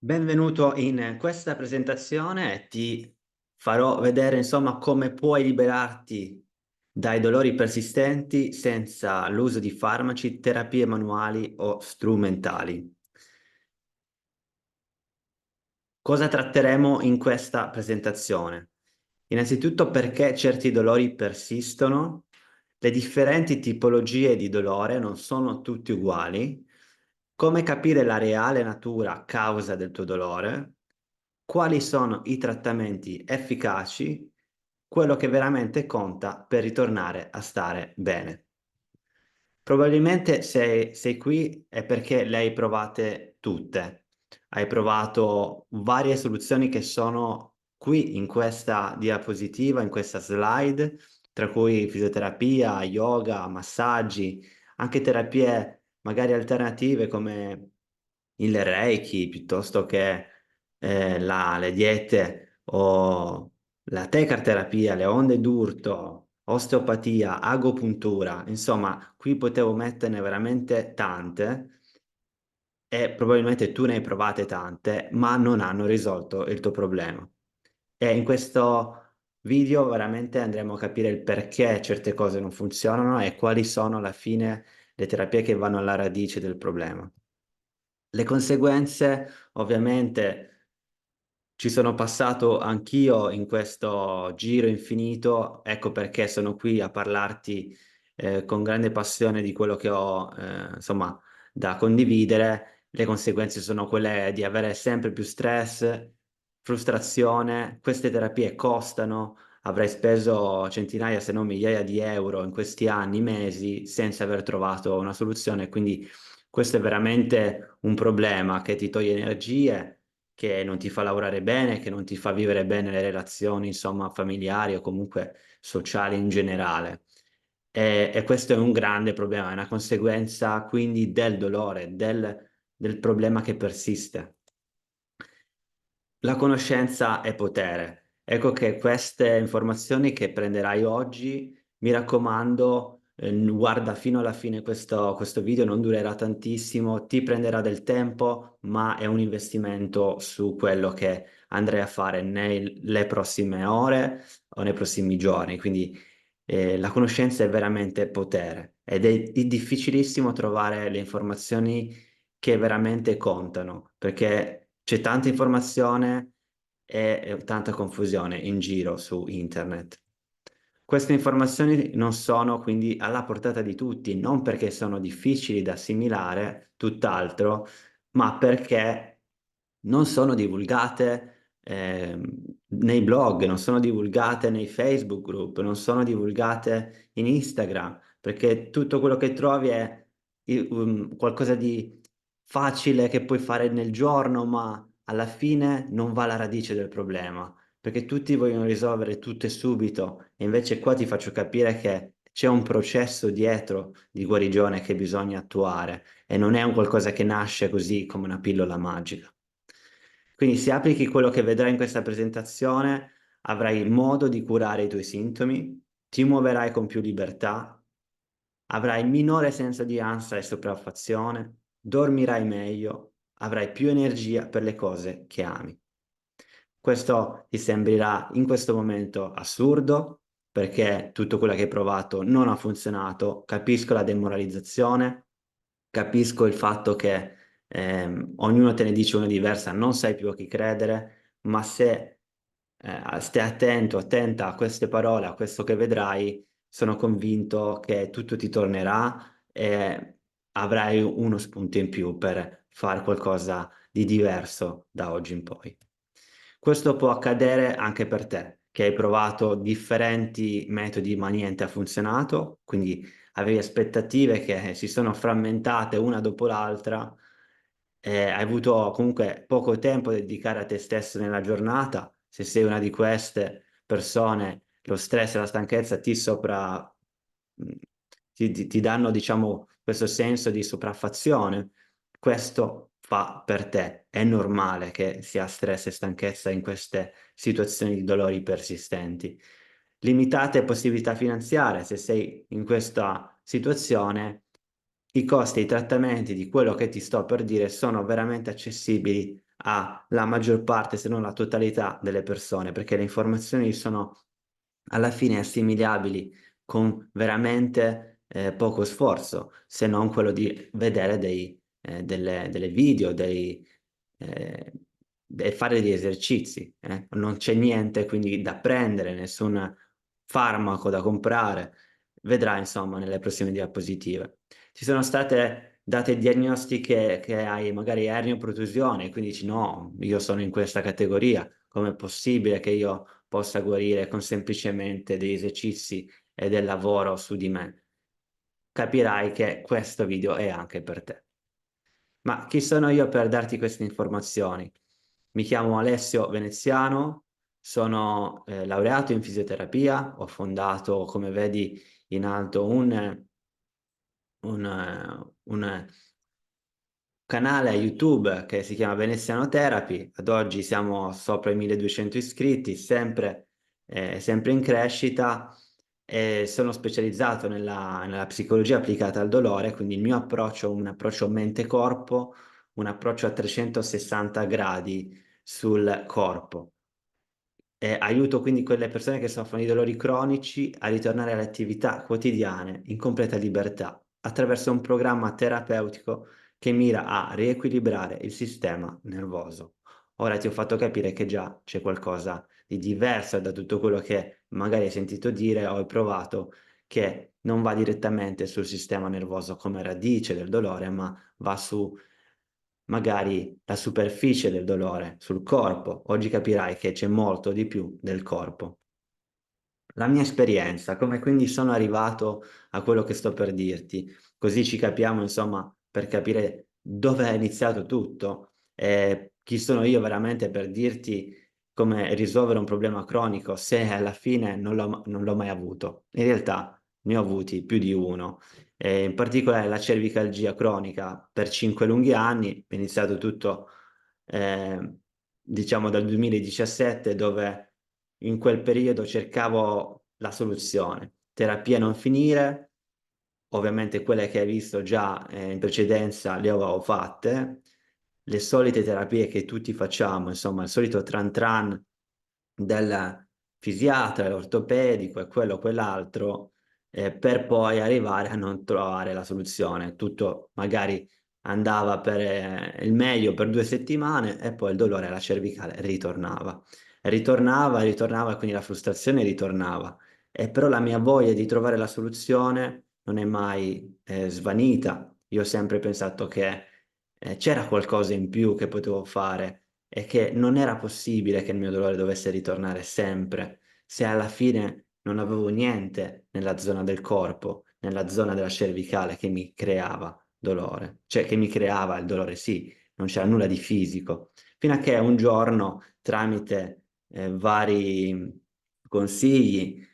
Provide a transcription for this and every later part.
Benvenuto in questa presentazione. Ti farò vedere, insomma, come puoi liberarti dai dolori persistenti senza l'uso di farmaci, terapie manuali o strumentali. Cosa tratteremo in questa presentazione? Innanzitutto perché certi dolori persistono, le differenti tipologie di dolore non sono tutti uguali, come capire la reale natura causa del tuo dolore, quali sono i trattamenti efficaci, quello che veramente conta per ritornare a stare bene. Probabilmente se sei qui è perché le hai provate tutte. Hai provato varie soluzioni che sono qui in questa diapositiva, in questa slide, tra cui fisioterapia, yoga, massaggi, anche terapie magari alternative come il Reiki, piuttosto che le diete o la tecarterapia, le onde d'urto, osteopatia, agopuntura, insomma, qui potevo metterne veramente tante e probabilmente tu ne hai provate tante, ma non hanno risolto il tuo problema. E in questo video veramente andremo a capire il perché certe cose non funzionano e quali sono alla fine le terapie che vanno alla radice del problema. Le conseguenze, ovviamente, ci sono passato anch'io in questo giro infinito, ecco perché sono qui a parlarti con grande passione di quello che ho, insomma, da condividere. Le conseguenze sono quelle di avere sempre più stress, frustrazione. Queste terapie costano, avrai speso centinaia, se non migliaia di euro in questi anni, mesi, senza aver trovato una soluzione. Quindi questo è veramente un problema che ti toglie energie, che non ti fa lavorare bene, che non ti fa vivere bene le relazioni, insomma, familiari o comunque sociali in generale. E questo è un grande problema, è una conseguenza quindi del dolore, del problema che persiste. La conoscenza è potere. Ecco che queste informazioni che prenderai oggi, mi raccomando, guarda fino alla fine questo video, non durerà tantissimo, ti prenderà del tempo, ma è un investimento su quello che andrai a fare nelle prossime ore o nei prossimi giorni. Quindi la conoscenza è veramente potere ed è difficilissimo trovare le informazioni che veramente contano, perché c'è tanta informazione e tanta confusione in giro su internet. Queste informazioni non sono quindi alla portata di tutti, non perché sono difficili da assimilare, tutt'altro, ma perché non sono divulgate nei blog, non sono divulgate nei Facebook group, non sono divulgate in Instagram, perché tutto quello che trovi è qualcosa di facile che puoi fare nel giorno, ma alla fine non va alla radice del problema, perché tutti vogliono risolvere tutto e subito, e invece qua ti faccio capire che c'è un processo dietro di guarigione che bisogna attuare e non è un qualcosa che nasce così come una pillola magica. Quindi se applichi quello che vedrai in questa presentazione, avrai il modo di curare i tuoi sintomi, ti muoverai con più libertà, avrai minore senso di ansia e sopraffazione, dormirai meglio, avrai più energia per le cose che ami. Questo ti sembrerà in questo momento assurdo, perché tutto quello che hai provato non ha funzionato, capisco la demoralizzazione, capisco il fatto che ognuno te ne dice una diversa, non sai più a chi credere, ma se stai attento, attenta a queste parole, a questo che vedrai, sono convinto che tutto ti tornerà e avrai uno spunto in più per fare qualcosa di diverso da oggi in poi. Questo può accadere anche per te, che hai provato differenti metodi ma niente ha funzionato, quindi avevi aspettative che si sono frammentate una dopo l'altra, hai avuto comunque poco tempo da dedicare a te stesso nella giornata. Se sei una di queste persone, lo stress e la stanchezza mh, ti danno, diciamo, questo senso di sopraffazione. Questo fa per te. È normale che si ha stress e stanchezza in queste situazioni di dolori persistenti. Limitate possibilità finanziarie, se sei in questa situazione, i costi e i trattamenti di quello che ti sto per dire sono veramente accessibili alla maggior parte, se non la totalità delle persone, perché le informazioni sono alla fine assimilabili con veramente poco sforzo, se non quello di vedere delle video, eh, e fare degli esercizi. Non c'è niente quindi da prendere, nessun farmaco da comprare. Vedrai insomma nelle prossime diapositive. Ci sono state date diagnostiche che hai magari ernia o protusione, quindi dici no, io sono in questa categoria, com'è possibile che io possa guarire con semplicemente degli esercizi e del lavoro su di me? Capirai che questo video è anche per te. Ma chi sono io per darti queste informazioni? Mi chiamo Alessio Veneziano, sono laureato in fisioterapia, ho fondato, come vedi in alto, un canale YouTube che si chiama Veneziano Therapy. Ad oggi siamo sopra i 1200 iscritti, sempre in crescita, e sono specializzato nella psicologia applicata al dolore, quindi il mio approccio è un approccio mente-corpo, un approccio a 360 gradi sul corpo. Aiuto quindi quelle persone che soffrono di dolori cronici a ritornare alle attività quotidiane in completa libertà, attraverso un programma terapeutico che mira a riequilibrare il sistema nervoso. Ora ti ho fatto capire che già c'è qualcosa di diverso da tutto quello che magari hai sentito dire o hai provato, che non va direttamente sul sistema nervoso come radice del dolore, ma va su magari la superficie del dolore, sul corpo. Oggi capirai che c'è molto di più del corpo. La mia esperienza, come quindi sono arrivato a quello che sto per dirti, così ci capiamo, insomma, per capire dove è iniziato tutto e chi sono io veramente per dirti come risolvere un problema cronico se alla fine non l'ho mai avuto. In realtà ne ho avuti più di uno, e in particolare la cervicalgia cronica per 5 lunghi anni. È iniziato tutto, eh, diciamo, dal 2017, dove in quel periodo cercavo la soluzione. Terapie a non finire, ovviamente quelle che hai visto già in precedenza le avevo fatte, le solite terapie che tutti facciamo, insomma, il solito tran tran del fisiatra, l'ortopedico e quello o quell'altro, per poi arrivare a non trovare la soluzione. Tutto magari andava per il meglio per 2 settimane e poi il dolore alla cervicale ritornava. Ritornava e quindi la frustrazione ritornava. E però la mia voglia di trovare la soluzione non è mai svanita. Io ho sempre pensato che c'era qualcosa in più che potevo fare e che non era possibile che il mio dolore dovesse ritornare sempre, se alla fine non avevo niente nella zona del corpo, nella zona della cervicale che mi creava dolore, cioè che mi creava il dolore, sì, non c'era nulla di fisico, fino a che un giorno, tramite vari consigli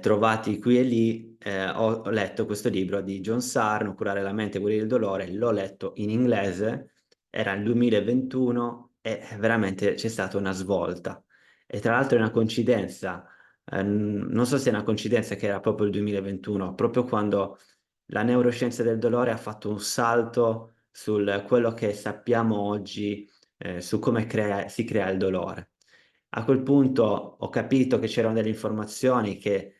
trovati qui e lì, ho letto questo libro di John Sarno, Curare la mente e guarire il dolore. L'ho letto in inglese, era il 2021 e veramente c'è stata una svolta. E tra l'altro è una coincidenza, non so se è una coincidenza che era proprio il 2021, proprio quando la neuroscienza del dolore ha fatto un salto sul quello che sappiamo oggi, su come si crea il dolore. A quel punto ho capito che c'erano delle informazioni che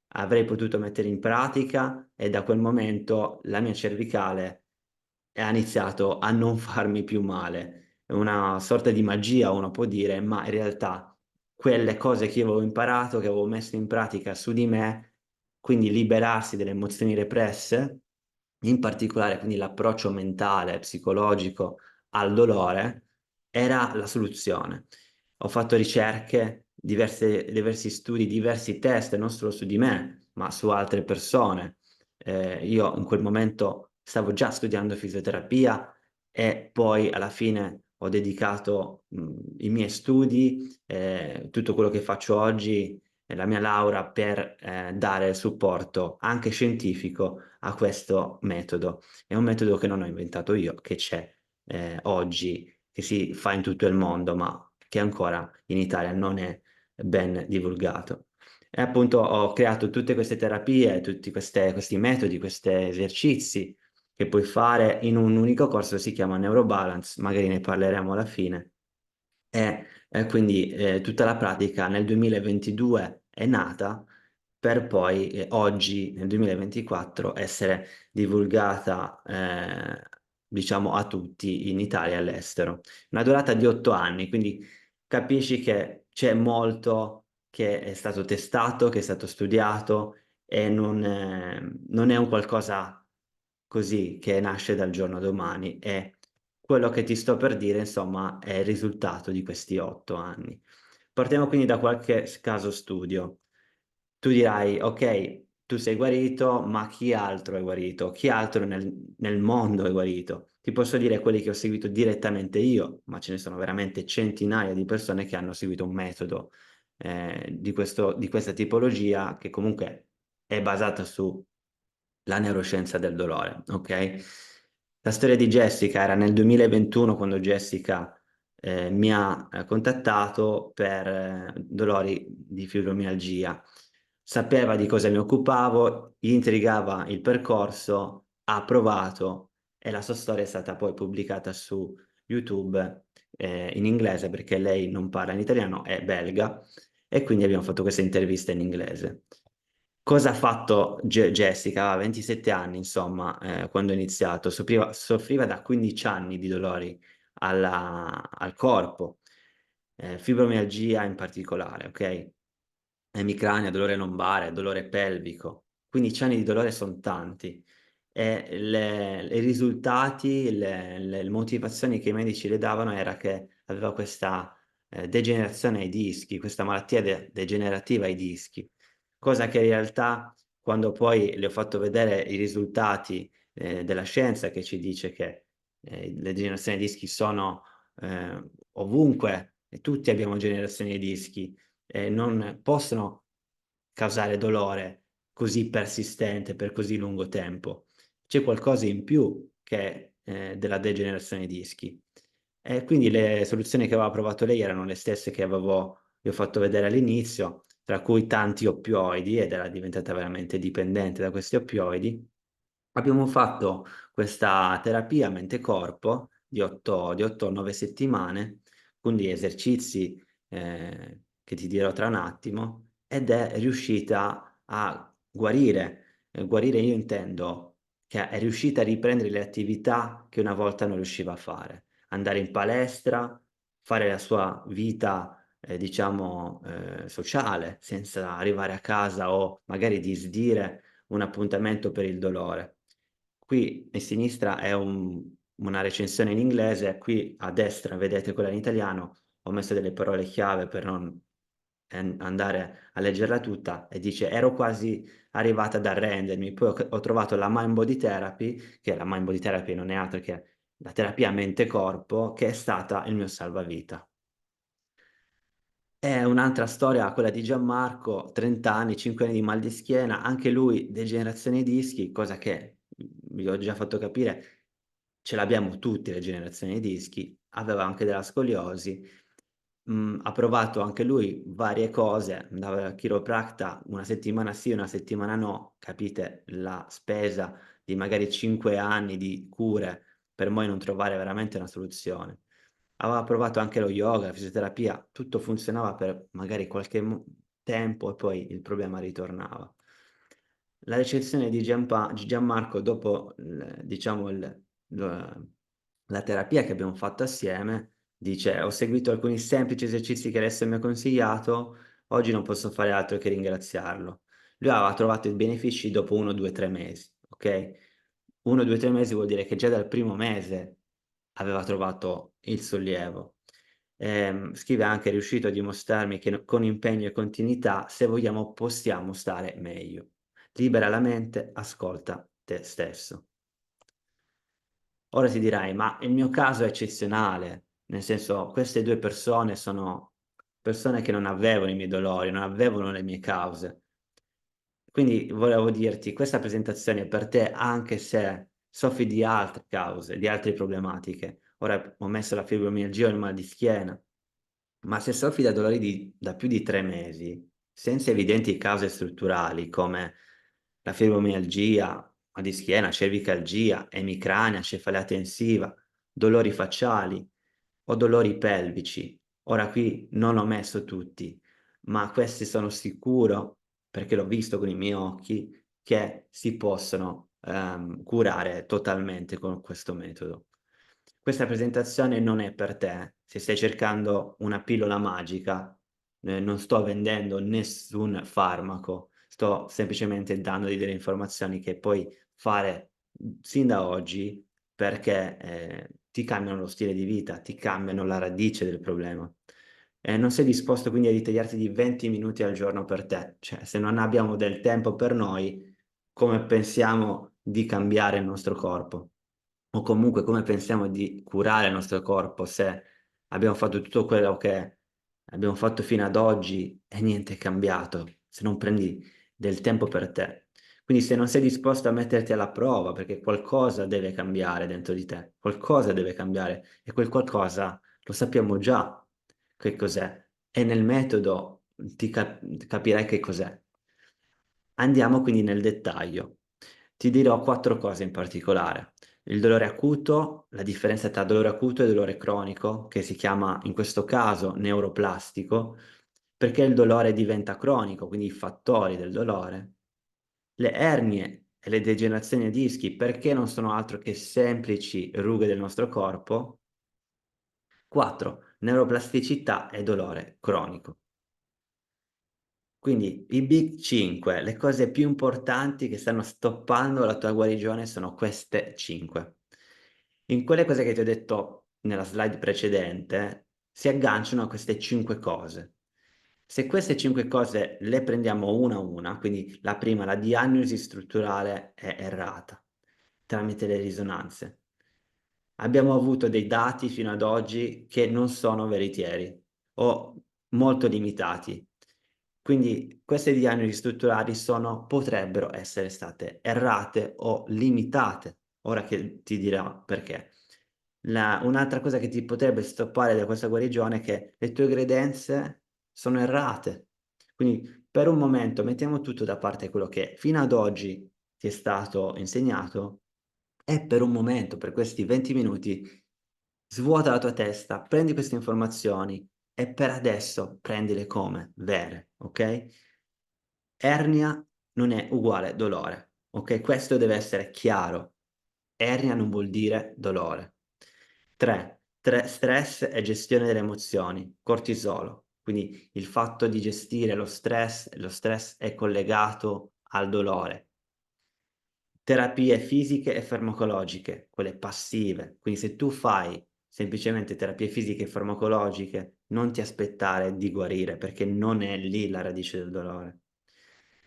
avrei potuto mettere in pratica e da quel momento la mia cervicale ha iniziato a non farmi più male. È una sorta di magia, uno può dire, ma in realtà quelle cose che io avevo imparato, che avevo messo in pratica su di me, quindi liberarsi delle emozioni represse, in particolare quindi l'approccio mentale, psicologico al dolore, era la soluzione. Ho fatto ricerche, diversi studi, diversi test, non solo su di me, ma su altre persone. Io in quel momento stavo già studiando fisioterapia e poi alla fine ho dedicato i miei studi, tutto quello che faccio oggi, la mia laurea per dare supporto anche scientifico a questo metodo. È un metodo che non ho inventato io, che c'è oggi, che si fa in tutto il mondo, ma che ancora in Italia non è ben divulgato. E appunto ho creato tutte queste terapie, tutti questi metodi, questi esercizi che puoi fare in un unico corso che si chiama Neurobalance, magari ne parleremo alla fine, E quindi tutta la pratica nel 2022 è nata per poi oggi, nel 2024, essere divulgata, diciamo, a tutti in Italia e all'estero. Una durata di 8 anni, quindi capisci che c'è molto che è stato testato, che è stato studiato e non è un qualcosa così che nasce dal giorno al domani. E quello che ti sto per dire, insomma, è il risultato di questi 8 anni. Partiamo quindi da qualche caso studio. Tu dirai: "Okay, tu sei guarito, ma chi altro è guarito? Chi altro nel mondo è guarito?" Ti posso dire quelli che ho seguito direttamente io, ma ce ne sono veramente centinaia di persone che hanno seguito un metodo, di questa tipologia che comunque è basata su la neuroscienza del dolore, okay? La storia di Jessica era nel 2021 quando Jessica, mi ha, contattato per dolori di fibromialgia. Sapeva di cosa mi occupavo, gli intrigava il percorso, ha provato e la sua storia è stata poi pubblicata su YouTube, in inglese perché lei non parla in italiano, è belga e quindi abbiamo fatto questa intervista in inglese. Cosa ha fatto Jessica? Aveva 27 anni insomma, quando ha iniziato, soffriva da 15 anni di dolori al corpo, fibromialgia in particolare, okay? Emicrania, dolore lombare, dolore pelvico. 15 anni di dolore son tanti e i risultati, le motivazioni che i medici le davano era che aveva questa, degenerazione ai dischi, questa malattia degenerativa ai dischi, cosa che in realtà quando poi le ho fatto vedere i risultati, della scienza che ci dice che, le degenerazioni ai dischi sono, ovunque e tutti abbiamo degenerazioni ai dischi e non possono causare dolore così persistente per così lungo tempo. C'è qualcosa in più che, della degenerazione ai dischi. E quindi le soluzioni che aveva provato lei erano le stesse che vi ho fatto vedere all'inizio, tra cui tanti oppioidi, ed era diventata veramente dipendente da questi oppioidi. Abbiamo fatto questa terapia mente-corpo di 8 o 9 settimane, con degli esercizi, che ti dirò tra un attimo, ed è riuscita a guarire. Guarire io intendo che è riuscita a riprendere le attività che una volta non riusciva a fare. Andare in palestra, fare la sua vita, diciamo, sociale, senza arrivare a casa o magari disdire un appuntamento per il dolore. Qui in sinistra è una recensione in inglese, qui a destra vedete quella in italiano, ho messo delle parole chiave per non andare a leggerla tutta e dice: "Ero quasi arrivata ad arrendermi, poi ho trovato la Mind Body Therapy", che la Mind Body Therapy non è altro che la terapia mente-corpo, che è stata il mio salvavita. Un'altra storia, quella di Gianmarco, 30 anni, 5 anni di mal di schiena, anche lui degenerazione ai dischi, cosa che, vi ho già fatto capire, ce l'abbiamo tutti le degenerazioni ai dischi, aveva anche della scoliosi, ha provato anche lui varie cose, andava dal chiropratta 1 settimana sì, 1 settimana no, capite la spesa di magari 5 anni di cure per poi non trovare veramente una soluzione. Aveva provato anche lo yoga, la fisioterapia, tutto funzionava per magari qualche tempo e poi il problema ritornava. La recensione di Gianmarco dopo diciamo la terapia che abbiamo fatto assieme, dice: "Ho seguito alcuni semplici esercizi che adesso mi ha consigliato, oggi non posso fare altro che ringraziarlo." Lui aveva trovato i benefici dopo 1, 2, 3 mesi, okay? 1, 2, 3 mesi vuol dire che già dal primo mese aveva trovato il sollievo. Scrive anche: "È riuscito a dimostrarmi che con impegno e continuità, se vogliamo, possiamo stare meglio. Libera la mente, ascolta te stesso." Ora ti dirai: "Ma il mio caso è eccezionale, nel senso queste 2 persone sono persone che non avevano i miei dolori, non avevano le mie cause." Quindi volevo dirti, questa presentazione è per te anche se soffri di altre cause, di altre problematiche. Ora ho messo la fibromialgia o il mal di schiena, ma se soffri da dolori da più di 3 mesi, senza evidenti cause strutturali come la fibromialgia, mal di schiena, cervicalgia, emicrania, cefalea tensiva, dolori facciali o dolori pelvici, Ora qui non ho messo tutti, ma questi sono sicuro, perché l'ho visto con i miei occhi, che si possono, curare totalmente con questo metodo. Questa presentazione non è per te, se stai cercando una pillola magica, non sto vendendo nessun farmaco, sto semplicemente dandoti delle informazioni che puoi fare, sin da oggi perché, ti cambiano lo stile di vita, ti cambiano la radice del problema. Non sei disposto quindi a ritagliarti di 20 minuti al giorno per te, cioè se non abbiamo del tempo per noi, come pensiamo di cambiare il nostro corpo? O comunque come pensiamo di curare il nostro corpo se abbiamo fatto tutto quello che abbiamo fatto fino ad oggi e niente è cambiato, se non prendi del tempo per te. Quindi se non sei disposto a metterti alla prova, perché qualcosa deve cambiare dentro di te, qualcosa deve cambiare e quel qualcosa lo sappiamo già che cos'è e nel metodo capirai che cos'è. Andiamo quindi nel dettaglio. Ti dirò 4 cose in particolare. Il dolore acuto, la differenza tra dolore acuto e dolore cronico, che si chiama in questo caso neuroplastico, perché il dolore diventa cronico, quindi i fattori del dolore. Le ernie e le degenerazioni ai dischi, perché non sono altro che semplici rughe del nostro corpo. 4. Neuroplasticità e dolore cronico. Quindi i big 5, le cose più importanti che stanno stoppando la tua guarigione sono queste 5. In quelle cose che ti ho detto nella slide precedente, si agganciano a queste 5 cose. Se queste 5 cose le prendiamo una a una, quindi la prima, la diagnosi strutturale è errata, tramite le risonanze. Abbiamo avuto dei dati fino ad oggi che non sono veritieri o molto limitati. Quindi queste diagnosi strutturali potrebbero essere state errate o limitate. Ora che ti dirò perché. Un'altra cosa che ti potrebbe stoppare da questa guarigione è che le tue credenze sono errate. Quindi per un momento mettiamo tutto da parte quello che fino ad oggi ti è stato insegnato e per un momento, per questi 20 minuti, svuota la tua testa, prendi queste informazioni e per adesso prendile come vere, okay? Ernia non è uguale dolore, okay? Questo deve essere chiaro. Ernia non vuol dire dolore. 3, stress e gestione delle emozioni, cortisolo. Quindi il fatto di gestire lo stress è collegato al dolore. Terapie fisiche e farmacologiche, quelle passive. Quindi se tu fai semplicemente terapie fisiche e farmacologiche, non ti aspettare di guarire, perché non è lì la radice del dolore.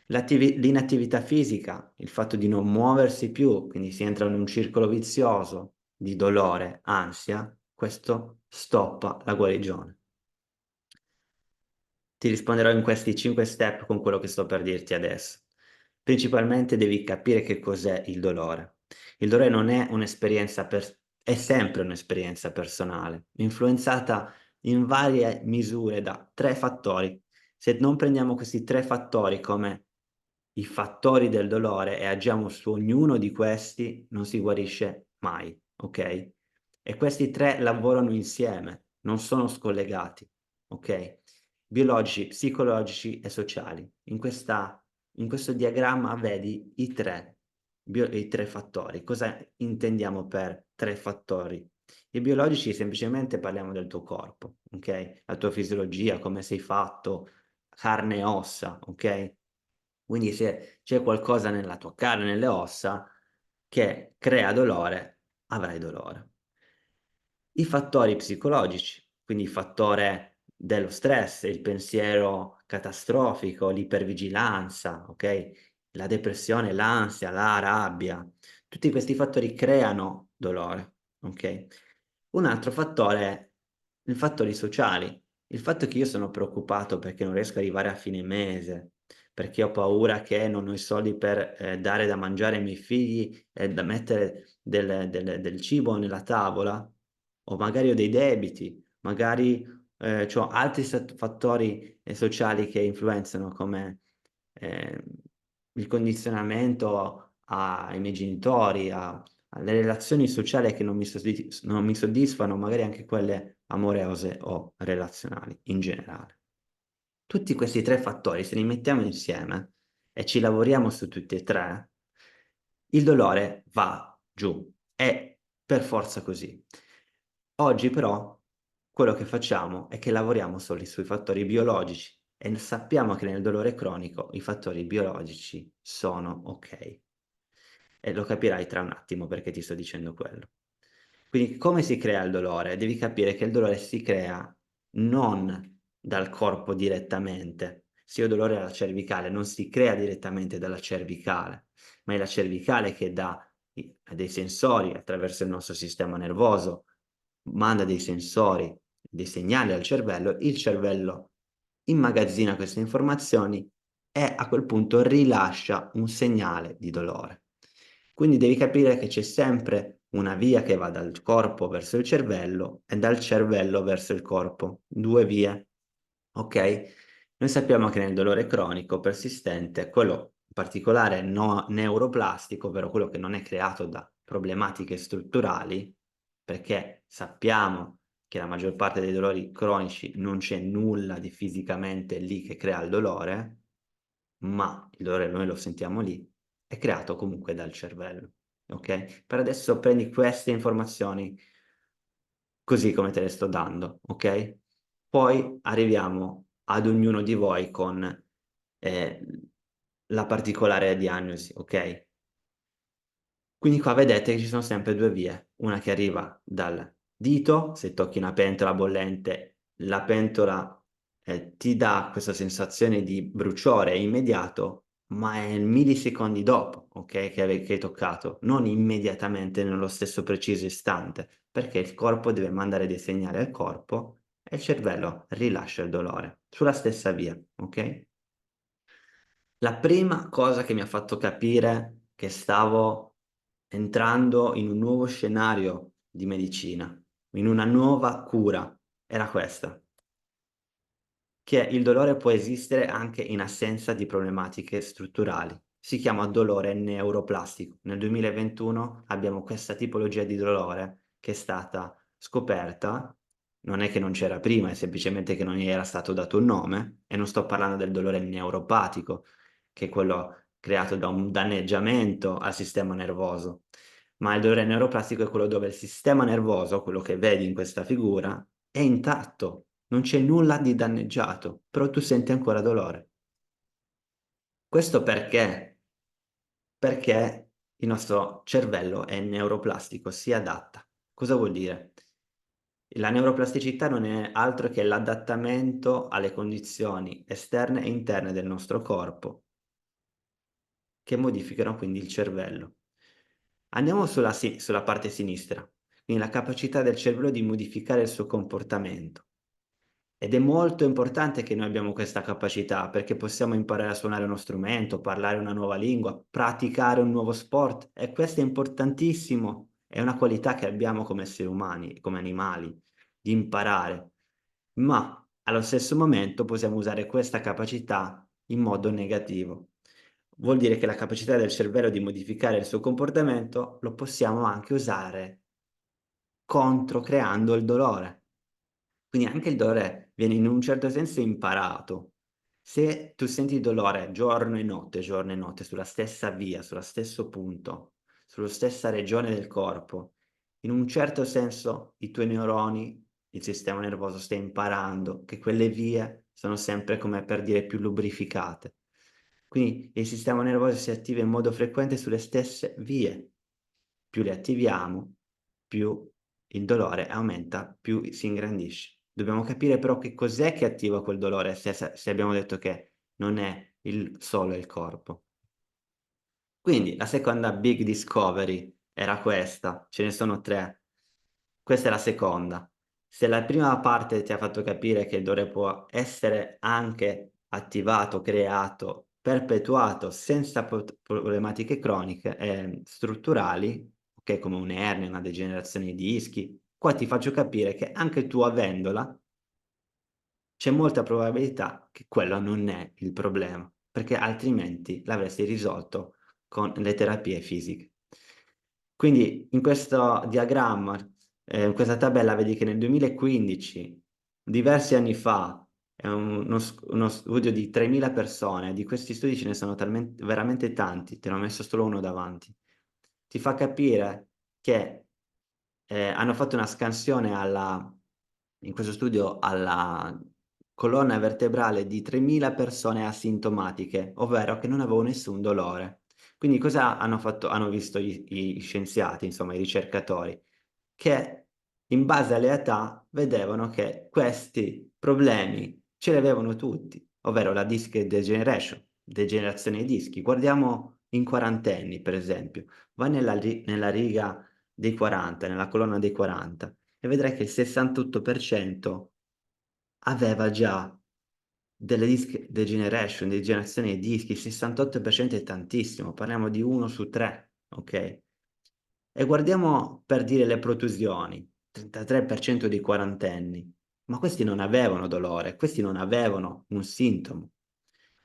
L'inattività fisica, il fatto di non muoversi più, quindi si entra in un circolo vizioso di dolore, ansia, questo stoppa la guarigione. Ti risponderò in questi 5 step con quello che sto per dirti adesso. Principalmente devi capire che cos'è il dolore. Il dolore non è un'esperienza è sempre un'esperienza personale, influenzata in varie misure da 3 fattori. Se non prendiamo questi 3 fattori come i fattori del dolore e agiamo su ognuno di questi, non si guarisce mai, okay? E questi 3 lavorano insieme, non sono scollegati, okay? Biologici, psicologici e sociali. In questo diagramma vedi i 3 fattori. Cosa intendiamo per 3 fattori? I biologici semplicemente parliamo del tuo corpo, okay? La tua fisiologia, come sei fatto, carne e ossa, okay? Quindi se c'è qualcosa nella tua carne, nelle ossa, che crea dolore, avrai dolore. I fattori psicologici, quindi il fattore dello stress, il pensiero catastrofico, l'ipervigilanza, okay, la depressione, l'ansia, la rabbia, tutti questi fattori creano dolore, okay. Un altro fattore è i fattori sociali. Il fatto che io sono preoccupato perché non riesco ad arrivare a fine mese, perché ho paura che non ho i soldi per, dare da mangiare ai miei figli e da mettere del cibo nella tavola, o magari ho dei debiti, magari, c'ho altri fattori, sociali che influenzano come, ehm, il condizionamento ai miei genitori, alle relazioni sociali che non mi soddisfano, magari anche quelle amorose o relazionali in generale. Tutti questi 3 fattori, se li mettiamo insieme e ci lavoriamo su tutti e 3, il dolore va giù. È per forza così. Oggi però quello che facciamo è che lavoriamo solo sui fattori biologici e sappiamo che nel dolore cronico i fattori biologici sono okay. E lo capirai tra un attimo perché ti sto dicendo quello. Quindi come si crea il dolore? Devi capire che il dolore si crea non dal corpo direttamente. Se io ho dolore alla cervicale non si crea direttamente dalla cervicale, ma è la cervicale che dà dei sensori attraverso il nostro sistema nervoso, manda dei sensori, dei segnali al cervello, il cervello immagazzina queste informazioni e a quel punto rilascia un segnale di dolore. Quindi devi capire che c'è sempre una via che va dal corpo verso il cervello e dal cervello verso il corpo, 2 vie, okay? Noi sappiamo che nel dolore cronico persistente, quello in particolare neuroplastico, ovvero quello che non è creato da problematiche strutturali, perché sappiamo che la maggior parte dei dolori cronici non c'è nulla di fisicamente lì che crea il dolore, ma il dolore noi lo sentiamo lì, è creato comunque dal cervello, okay? Per adesso prendi queste informazioni così come te le sto dando, okay? Poi arriviamo ad ognuno di voi con, la particolare diagnosi, okay? Quindi qua vedete che ci sono sempre 2 vie, una che arriva dal dito, se tocchi una pentola bollente, la pentola, ti dà questa sensazione di bruciore immediato, ma è millisecondi dopo, okay, che hai toccato, non immediatamente nello stesso preciso istante, perché il corpo deve mandare dei segnali al corpo e il cervello rilascia il dolore, sulla stessa via, okay? La prima cosa che mi ha fatto capire che stavo entrando in un nuovo scenario di medicina, in una nuova cura, era questa: che il dolore può esistere anche in assenza di problematiche strutturali. Si chiama dolore neuroplastico. Nel 2021 abbiamo questa tipologia di dolore che è stata scoperta, non è che non c'era prima, è semplicemente che non gli era stato dato un nome, e non sto parlando del dolore neuropatico, che è quello creato da un danneggiamento al sistema nervoso, ma il dolore neuroplastico è quello dove il sistema nervoso, quello che vedi in questa figura, è intatto, non c'è nulla di danneggiato, però tu senti ancora dolore. Questo perché? Perché il nostro cervello è neuroplastico, si adatta. Cosa vuol dire? La neuroplasticità non è altro che l'adattamento alle condizioni esterne e interne del nostro corpo, che modificano quindi il cervello. Andiamo sulla parte sinistra, quindi la capacità del cervello di modificare il suo comportamento. Ed è molto importante che noi abbiamo questa capacità, perché possiamo imparare a suonare uno strumento, parlare una nuova lingua, praticare un nuovo sport e questo è importantissimo, è una qualità che abbiamo come esseri umani, come animali, di imparare. Ma allo stesso momento possiamo usare questa capacità in modo negativo. Vuol dire che la capacità del cervello di modificare il suo comportamento lo possiamo anche usare contro, creando il dolore. Quindi anche il dolore viene in un certo senso imparato. Se tu senti dolore giorno e notte, sulla stessa via, sullo stesso punto, sulla stessa regione del corpo, in un certo senso i tuoi neuroni, il sistema nervoso sta imparando che quelle vie sono sempre, come per dire, più lubrificate. Quindi il sistema nervoso si attiva in modo frequente sulle stesse vie. Più le attiviamo, più il dolore aumenta, più si ingrandisce. Dobbiamo capire però che cos'è che attiva quel dolore, se abbiamo detto che non è solo il corpo. Quindi la seconda big discovery era questa, ce ne sono 3. Questa è la seconda. Se la prima parte ti ha fatto capire che il dolore può essere anche attivato, creato, perpetuato senza problematiche croniche strutturali, okay, come un'ernia, una degenerazione dei dischi, qua ti faccio capire che anche tu avendola c'è molta probabilità che quello non è il problema, perché altrimenti l'avresti risolto con le terapie fisiche. Quindi in questo diagramma In questa tabella vedi che nel 2015, diversi anni fa, è uno studio di 3.000 persone, di questi studi ce ne sono veramente tanti, te ne ho messo solo uno davanti. Ti fa capire che hanno fatto una scansione in questo studio alla colonna vertebrale di 3.000 persone asintomatiche, ovvero che non avevano nessun dolore. Quindi cosa hanno fatto, hanno visto gli scienziati, insomma i ricercatori? Che in base alle età vedevano che questi problemi ce li avevano tutti, ovvero la disc degeneration, degenerazione dei dischi. Guardiamo in quarantenni, per esempio, vai nella riga dei 40, nella colonna dei 40, e vedrai che il 68% aveva già delle disc degeneration, degenerazione dei dischi. Il 68% è tantissimo, parliamo di 1 su 3, ok? E guardiamo per dire le protusioni, 33% dei quarantenni, ma questi non avevano dolore, questi non avevano un sintomo.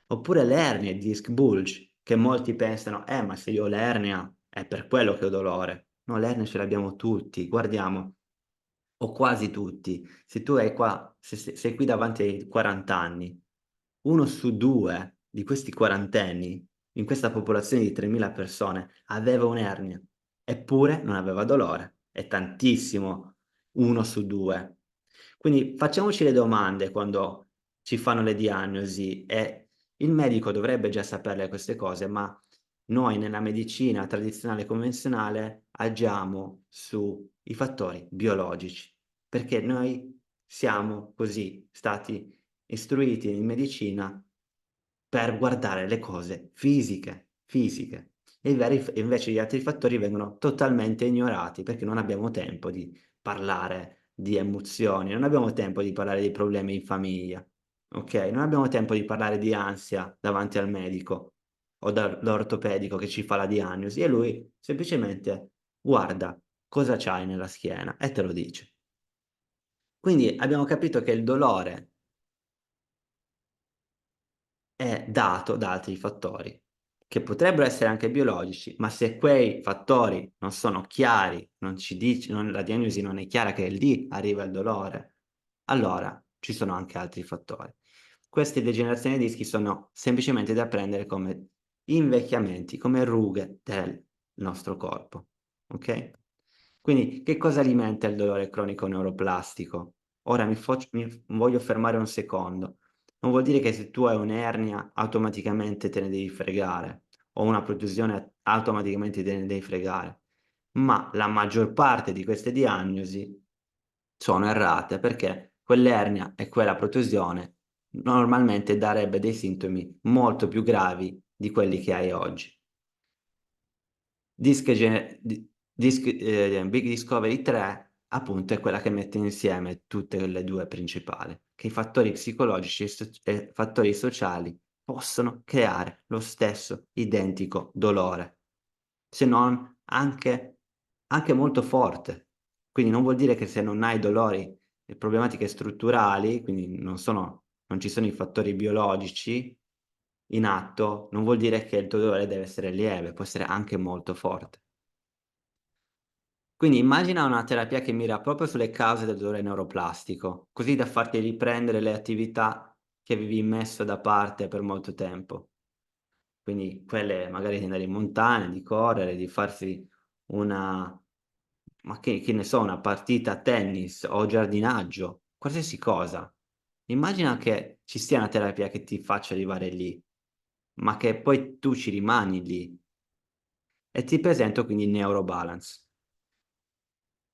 Oppure le ernie, disc bulge, che molti pensano, ma se io ho l'ernia è per quello che ho dolore. No, l'ernia ce l'abbiamo tutti, guardiamo, o quasi tutti. Se tu hai qua, se sei qui davanti ai 40 anni, 1 su 2 di questi quarantenni, in questa popolazione di 3.000 persone, aveva un'ernia, eppure non aveva dolore. È tantissimo, 1 su 2. Quindi facciamoci le domande quando ci fanno le diagnosi, e il medico dovrebbe già saperle queste cose, ma noi nella medicina tradizionale convenzionale agiamo sui fattori biologici, perché noi siamo così stati istruiti in medicina per guardare le cose fisiche. E invece gli altri fattori vengono totalmente ignorati perché non abbiamo tempo di parlare di emozioni, non abbiamo tempo di parlare di problemi in famiglia, ok? Non abbiamo tempo di parlare di ansia davanti al medico o dall'ortopedico che ci fa la diagnosi, e lui semplicemente guarda cosa c'hai nella schiena e te lo dice. Quindi abbiamo capito che il dolore è dato da altri fattori, che potrebbero essere anche biologici, ma se quei fattori non sono chiari, non ci dice, la diagnosi non è chiara che lì arriva il dolore, allora ci sono anche altri fattori. Queste degenerazioni dei dischi sono semplicemente da prendere come invecchiamenti, come rughe del nostro corpo, ok? Quindi che cosa alimenta il dolore cronico neuroplastico? Ora mi voglio fermare un secondo. Non vuol dire che se tu hai un'ernia automaticamente te ne devi fregare, o una protusione automaticamente te ne devi fregare, ma la maggior parte di queste diagnosi sono errate perché quell'ernia e quella protusione normalmente darebbe dei sintomi molto più gravi di quelli che hai oggi. Big Discovery 3 appunto è quella che mette insieme tutte le due principali, che i fattori psicologici e fattori sociali possono creare lo stesso identico dolore, se non anche molto forte. Quindi non vuol dire che se non hai dolori e problematiche strutturali, quindi non ci sono i fattori biologici in atto, non vuol dire che il tuo dolore deve essere lieve, può essere anche molto forte. Quindi immagina una terapia che mira proprio sulle cause del dolore neuroplastico, così da farti riprendere le attività che avevi messo da parte per molto tempo. Quindi quelle magari di andare in montagna, di correre, di farsi una, ma che ne so, una partita a tennis o giardinaggio, qualsiasi cosa. Immagina che ci sia una terapia che ti faccia arrivare lì, ma che poi tu ci rimani lì. E ti presento quindi il Neurobalance.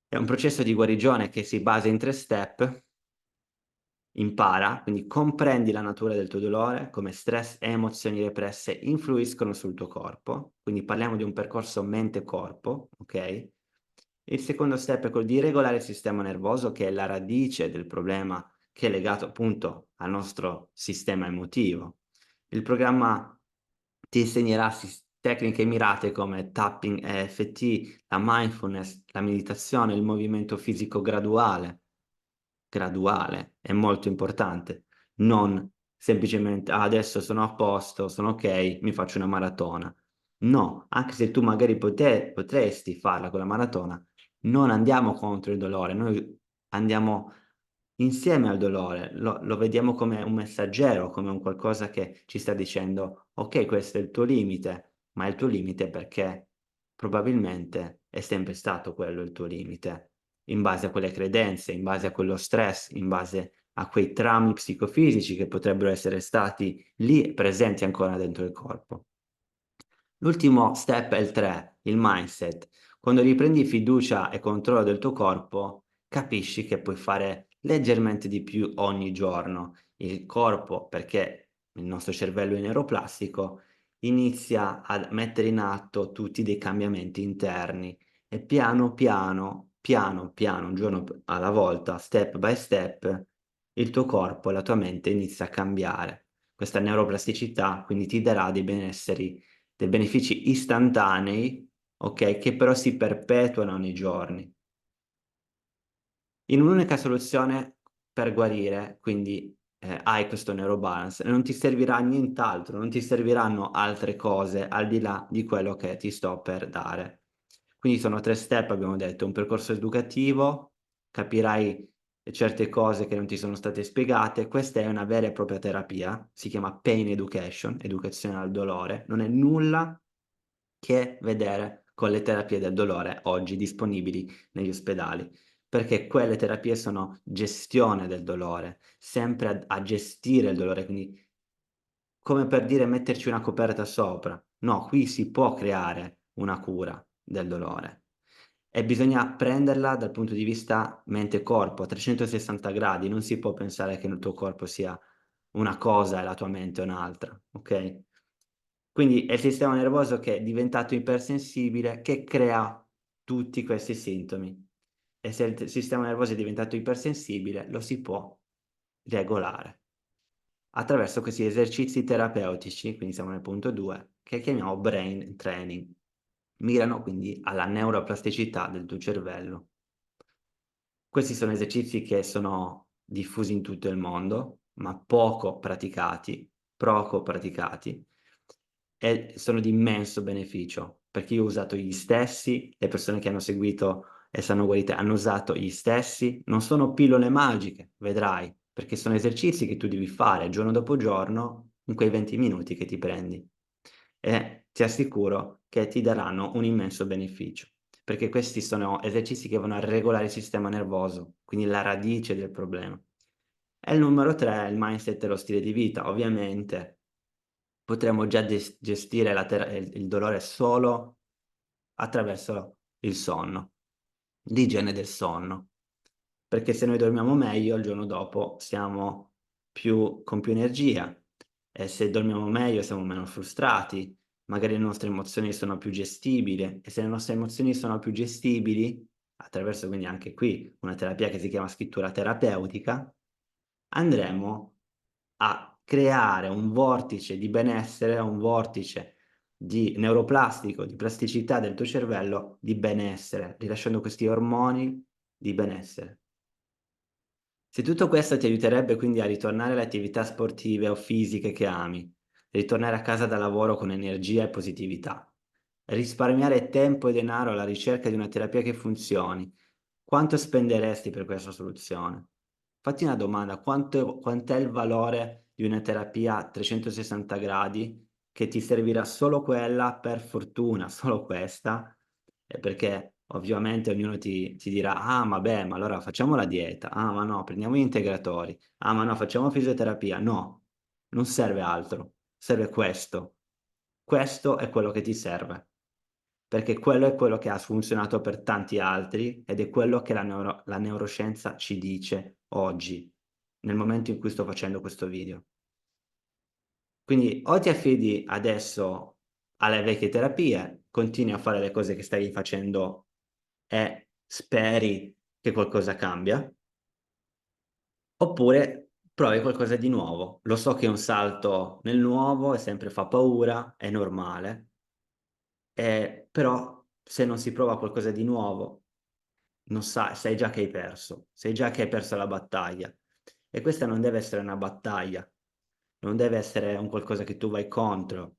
È un processo di guarigione che si basa in 3 step. Impara, quindi comprendi la natura del tuo dolore, come stress e emozioni represse influiscono sul tuo corpo, quindi parliamo di un percorso mente-corpo, ok? Il secondo step è quello di regolare il sistema nervoso, che è la radice del problema, che è legato appunto al nostro sistema emotivo. Il programma ti insegnerà tecniche mirate come tapping EFT, la mindfulness, la meditazione, il movimento fisico graduale, è molto importante, non semplicemente "Ah, adesso sono a posto, sono ok, mi faccio una maratona". No, anche se tu magari potresti farla quella maratona, non andiamo contro il dolore, noi andiamo insieme al dolore, lo vediamo come un messaggero, come un qualcosa che ci sta dicendo: "Okay, questo è il tuo limite, ma è il tuo limite perché probabilmente è sempre stato quello il tuo limite, in base a quelle credenze, in base a quello stress, in base a quei traumi psicofisici che potrebbero essere stati lì presenti ancora dentro il corpo." L'ultimo step è il 3, il mindset. Quando riprendi fiducia e controllo del tuo corpo, capisci che puoi fare leggermente di più ogni giorno. Il corpo, perché il nostro cervello è neuroplastico, inizia a mettere in atto tutti dei cambiamenti interni e piano piano, piano piano, un giorno alla volta, step by step, il tuo corpo e la tua mente inizia a cambiare. Questa neuroplasticità quindi ti darà dei benefici istantanei, okay, che però si perpetuano nei giorni. In un'unica soluzione per guarire, quindi, hai questo neurobalance, non ti servirà nient'altro, non ti serviranno altre cose al di là di quello che ti sto per dare. Quindi sono 3 step abbiamo detto, un percorso educativo, capirai certe cose che non ti sono state spiegate, questa è una vera e propria terapia, si chiama pain education, educazione al dolore, non è nulla che vedere con le terapie del dolore oggi disponibili negli ospedali, perché quelle terapie sono gestione del dolore, sempre a gestire il dolore, quindi come per dire metterci una coperta sopra. No, qui si può creare una cura del dolore e bisogna prenderla dal punto di vista mente e corpo a 360 gradi, non si può pensare che il tuo corpo sia una cosa e la tua mente un'altra, okay? Quindi è il sistema nervoso che è diventato ipersensibile che crea tutti questi sintomi. E se il sistema nervoso è diventato ipersensibile, lo si può regolare attraverso questi esercizi terapeutici, quindi siamo nel punto 2, che chiamiamo brain training. Mirano quindi alla neuroplasticità del tuo cervello. Questi sono esercizi che sono diffusi in tutto il mondo, ma poco praticati e sono di immenso beneficio, perché io ho usato gli stessi, le persone che hanno seguito e sono guarite hanno usato gli stessi, non sono pillole magiche, vedrai, perché sono esercizi che tu devi fare giorno dopo giorno in quei 20 minuti che ti prendi e ti assicuro che ti daranno un immenso beneficio, perché questi sono esercizi che vanno a regolare il sistema nervoso, quindi la radice del problema. E il numero 3 è il mindset e lo stile di vita. Ovviamente potremmo già gestire il dolore solo attraverso il sonno, l'igiene del sonno, perché se noi dormiamo meglio il giorno dopo siamo con più energia e se dormiamo meglio siamo meno frustrati, magari le nostre emozioni sono più gestibili e se le nostre emozioni sono più gestibili, attraverso quindi anche qui una terapia che si chiama scrittura terapeutica, andremo a creare un vortice di benessere, un vortice di neuroplastico, di plasticità del tuo cervello di benessere, rilasciando questi ormoni di benessere. Se tutto questo ti aiuterebbe quindi a ritornare alle attività sportive o fisiche che ami, ritornare a casa da lavoro con energia e positività, risparmiare tempo e denaro alla ricerca di una terapia che funzioni, quanto spenderesti per questa soluzione? Fatti una domanda: quant'è il valore di una terapia a 360 gradi che ti servirà solo quella, per fortuna solo questa, perché ovviamente ognuno ti dirà: "Ah, ma beh, ma allora facciamo la dieta. Ah, ma no, prendiamo gli integratori. Ah, ma no, facciamo fisioterapia." No, non serve altro, serve questo. Questo è quello che ti serve. Perché quello è quello che ha funzionato per tanti altri ed è quello che la neuroscienza ci dice oggi, nel momento in cui sto facendo questo video. Quindi o ti affidi adesso alle vecchie terapie, continui a fare le cose che stavi facendo e speri che qualcosa cambia, oppure provi qualcosa di nuovo. Lo so che un salto nel nuovo e sempre fa paura, è normale, però se non si prova qualcosa di nuovo non sai già che hai perso, sai già che hai perso la battaglia. E questa non deve essere una battaglia, non deve essere un qualcosa che tu vai contro,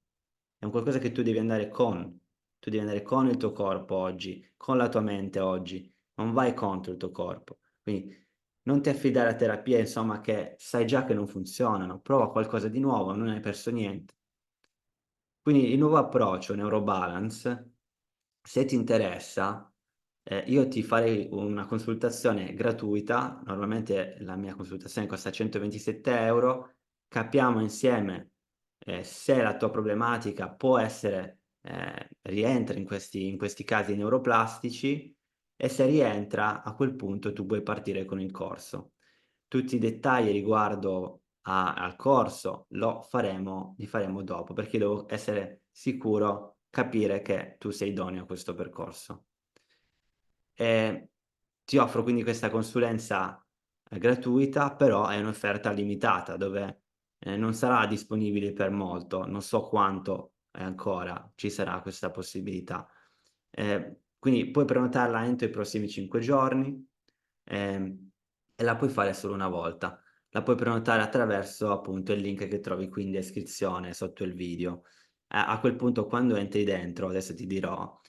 è un qualcosa che tu devi andare con. Tu devi andare con il tuo corpo oggi, con la tua mente oggi, non vai contro il tuo corpo. Quindi non ti affidare a terapie, insomma, che sai già che non funzionano, prova qualcosa di nuovo, non hai perso niente. Quindi il nuovo approccio Neurobalance, se ti interessa, io ti farei una consultazione gratuita, normalmente la mia consultazione costa 127 €, capiamo insieme, se la tua problematica può essere rientra in questi casi neuroplastici e se rientra a quel punto tu puoi partire con il corso. Tutti i dettagli riguardo al corso li faremo dopo, perché devo essere sicuro, capire che tu sei idoneo a questo percorso. Ehm, Ti offro quindi questa consulenza, gratuita, però è un'offerta limitata dove, non sarà disponibile per molto, non so quanto, ancora ci sarà questa possibilità. Quindi puoi prenotarla entro i prossimi 5 giorni, ehm, e la puoi fare solo una volta. La puoi prenotare attraverso, appunto, il link che trovi qui in descrizione sotto il video. A quel punto quando entri dentro, adesso ti dirò,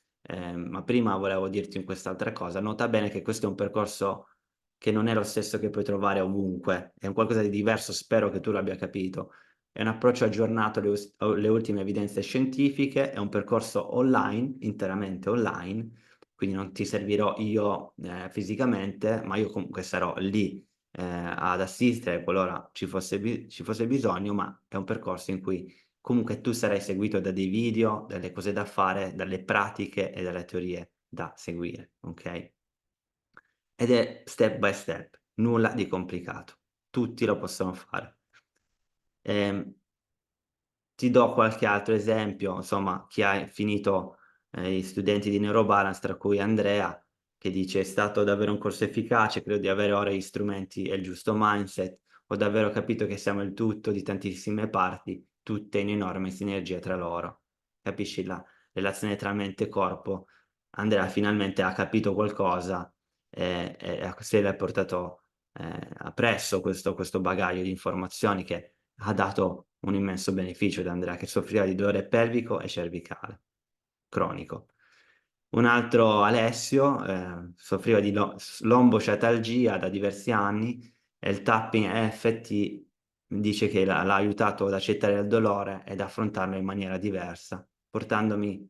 ma prima volevo dirti quest'altra cosa, nota bene che questo è un percorso che non è lo stesso che puoi trovare ovunque, è un qualcosa di diverso, spero che tu l'abbia capito. È un approccio aggiornato alle ultime evidenze scientifiche, è un percorso online, interamente online, quindi non ti servirò io, fisicamente, ma io comunque sarò lì, ad assistere qualora ci fosse bisogno, ma è un percorso in cui comunque tu sarai seguito da dei video, dalle cose da fare, dalle pratiche e dalle teorie da seguire, okay? Ed è step by step, nulla di complicato. Tutti lo possono fare. Ehm Ti do qualche altro esempio, insomma, chi ha finito, gli studenti di Neurobalance, tra cui Andrea, che dice: "È stato davvero un corso efficace, credo di avere ora gli strumenti e il giusto mindset. Ho davvero capito che siamo il tutto di tantissime parti, tutte in enorme sinergia tra loro." Capisci la relazione tra mente e corpo? Andrea finalmente ha capito qualcosa, e se l'è portato, appresso questo bagaglio di informazioni che ha dato un immenso beneficio ad Andrea, che soffriva di dolore pelvico e cervicale cronico. Un altro Alessio, soffriva di lombociatalgia da diversi anni e il tapping EFT dice che l'ha aiutato ad accettare il dolore ed affrontarlo in maniera diversa, portandogli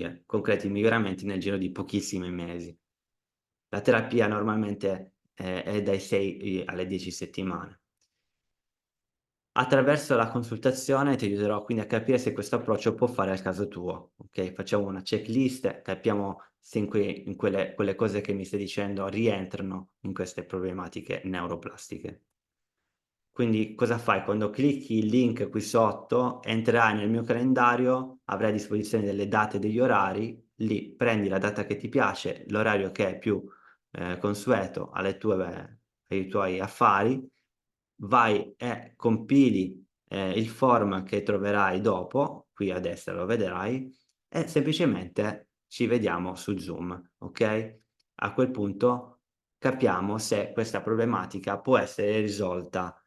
a concreti miglioramenti nel giro di pochissimi mesi. La terapia normalmente, è dai 6 alle 10 settimane. Attraverso la consultazione ti aiuterò quindi a capire se questo approccio può fare al caso tuo, okay, facciamo una checklist, capiamo se in quelle cose che mi stai dicendo rientrano in queste problematiche neuroplastiche. Quindi cosa fai? Quando clicchi il link qui sotto, entrerai nel mio calendario, avrai a disposizione delle date e degli orari, lì prendi la data che ti piace, l'orario che è più, consueto ai tuoi affari, vai e compili, il form che troverai dopo, qui a destra lo vedrai, e semplicemente ci vediamo su Zoom, okay? A quel punto capiamo se questa problematica può essere risolta,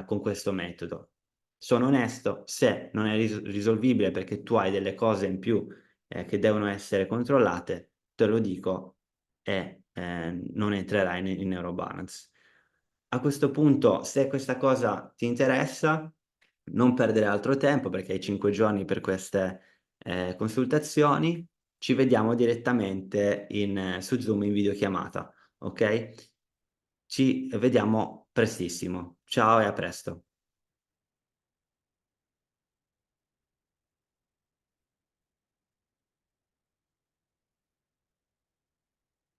con questo metodo. Sono onesto, se non è risolvibile perché tu hai delle cose in più, che devono essere controllate, te lo dico e, non entrerai in Neurobalance. A questo punto, se questa cosa ti interessa, non perdere altro tempo perché hai 5 giorni per queste, consultazioni, ci vediamo direttamente su Zoom in videochiamata, okay? Ci vediamo prestissimo. Ciao e a presto.